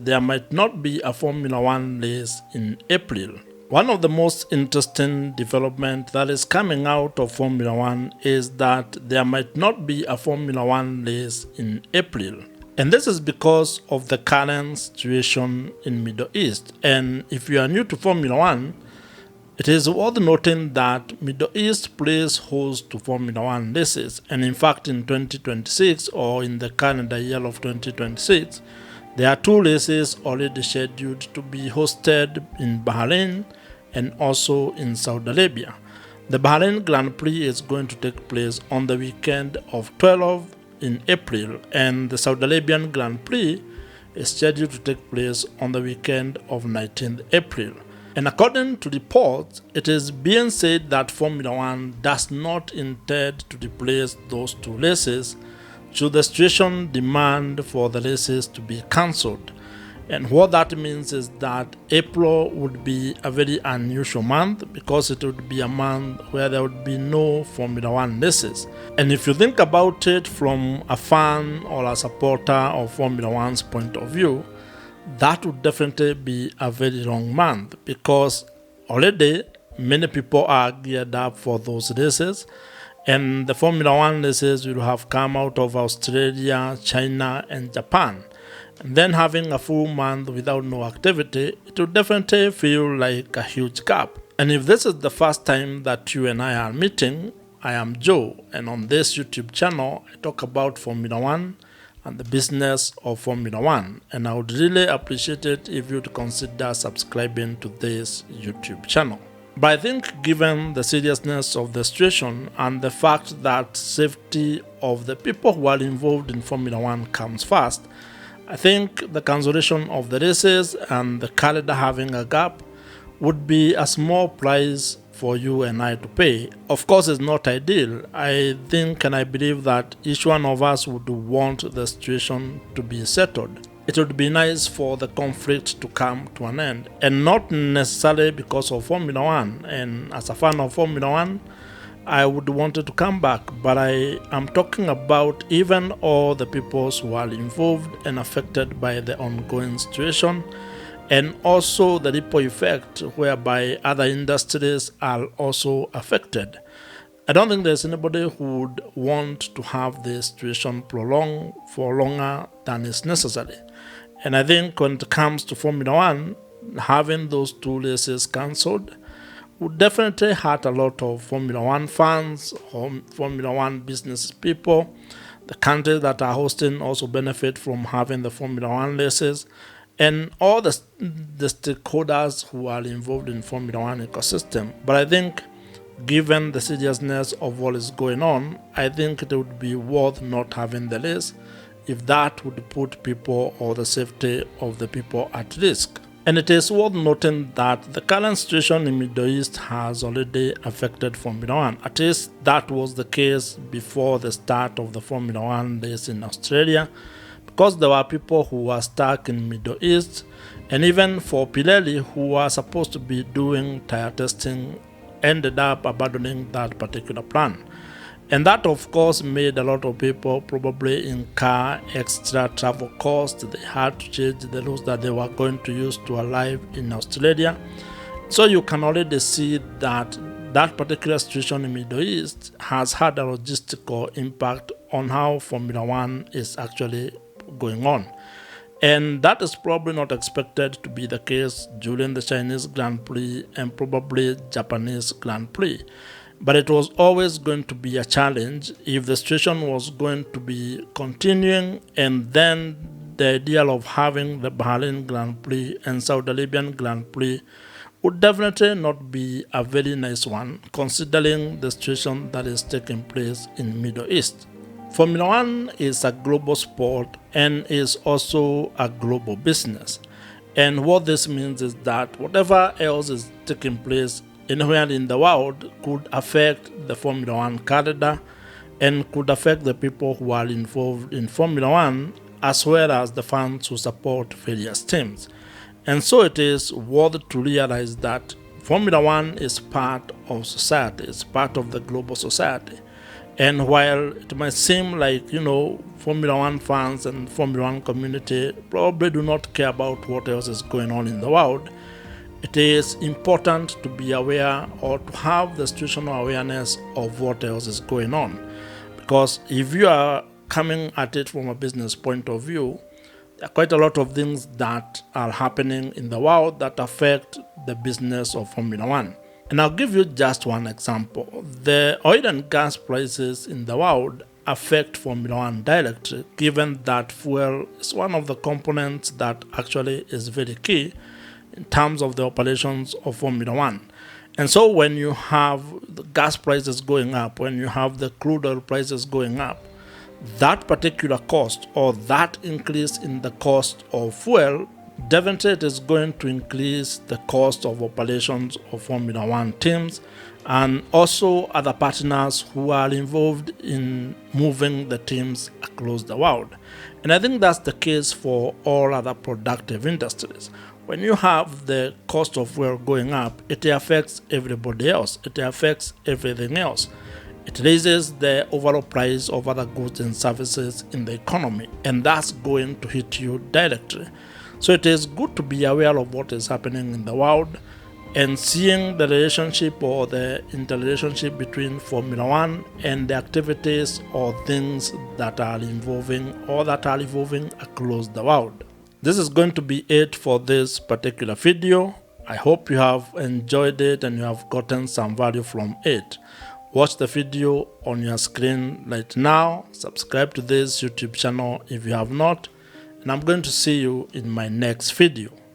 there might not be a Formula One race in April. One of the most interesting developments that is coming out of Formula One is that there might not be a Formula One race in April. And this is because of the current situation in Middle East. And if you are new to Formula One, it is worth noting that Middle East plays host to Formula One races. And in fact, in 2026 or in the calendar year of 2026, there are 2 races already scheduled to be hosted in Bahrain and also in Saudi Arabia. The Bahrain Grand Prix is going to take place on the weekend of 12 in April, and the Saudi Arabian Grand Prix is scheduled to take place on the weekend of 19th April. And according to reports, it is being said that Formula One does not intend to replace those 2 races should the situation demand for the races to be cancelled. And what that means is that April would be a very unusual month because it would be a month where there would be no Formula One races. And if you think about it from a fan or a supporter of Formula One's point of view, that would definitely be a very wrong month because already many people are geared up for those races. And the Formula One races will have come out of Australia, China, and Japan. And then having a full month without no activity, it will definitely feel like a huge gap. And if this is the first time that you and I are meeting, I am Joe, and on this YouTube channel, I talk about Formula One and the business of Formula One. And I would really appreciate it if you would consider subscribing to this YouTube channel. But I think given the seriousness of the situation and the fact that safety of the people who are involved in Formula One comes first, I think the cancellation of the races and the calendar having a gap would be a small price for you and I to pay. Of course, it's not ideal. I think and I believe that each one of us would want the situation to be settled. It would be nice for the conflict to come to an end, and not necessarily because of Formula One. And as a fan of Formula One, I would want it to come back, but I am talking about even all the people who are involved and affected by the ongoing situation, and also the ripple effect whereby other industries are also affected. I don't think there's anybody who would want to have the situation prolonged for longer than is necessary. And I think when it comes to Formula One, having those 2 races cancelled would definitely hurt a lot of Formula One fans, Formula One business people. The countries that are hosting also benefit from having the Formula One races, and all the stakeholders who are involved in Formula One ecosystem. But I think given the seriousness of what is going on, I think it would be worth not having the race if that would put people or the safety of the people at risk. And it is worth noting that the current situation in Middle East has already affected Formula One. At least that was the case before the start of the Formula One race in Australia, because there were people who were stuck in Middle East, and even for Pirelli, who were supposed to be doing tire testing, ended up abandoning that particular plan. And that, of course, made a lot of people probably incur extra travel costs. They had to change the routes that they were going to use to arrive in Australia. So you can already see that that particular situation in the Middle East has had a logistical impact on how Formula One is actually going on. And that is probably not expected to be the case during the Chinese Grand Prix and probably Japanese Grand Prix. But it was always going to be a challenge if the situation was going to be continuing, and then the idea of having the Bahrain Grand Prix and Saudi Arabian Grand Prix would definitely not be a very nice one, considering the situation that is taking place in Middle East. Formula One is a global sport and is also a global business. And what this means is that whatever else is taking place anywhere in the world could affect the Formula One calendar and could affect the people who are involved in Formula One, as well as the fans who support various teams. And so it is worth to realize that Formula One is part of society, it's part of the global society. And while it might seem like, Formula One fans and Formula One community probably do not care about what else is going on in the world, it is important to be aware or to have the situational awareness of what else is going on. Because if you are coming at it from a business point of view, there are quite a lot of things that are happening in the world that affect the business of Formula One. And I'll give you just one example. The oil and gas prices in the world affect Formula One directly, given that fuel is one of the components that actually is very key in terms of the operations of Formula One. And so when you have the gas prices going up, when you have the crude oil prices going up, that particular cost or that increase in the cost of fuel definitely it is going to increase the cost of operations of Formula One teams and also other partners who are involved in moving the teams across the world. And I think that's the case for all other productive industries. When you have the cost of fuel going up, it affects everybody else. It affects everything else. It raises the overall price of other goods and services in the economy, and that's going to hit you directly. So it is good to be aware of what is happening in the world and seeing the relationship or the interrelationship between Formula One and the activities or things that are involving or that are evolving across the world. This is going to be it for this particular video. I hope you have enjoyed it and you have gotten some value from it. Watch the video on your screen right now. Subscribe to this YouTube channel if you have not. And I'm going to see you in my next video.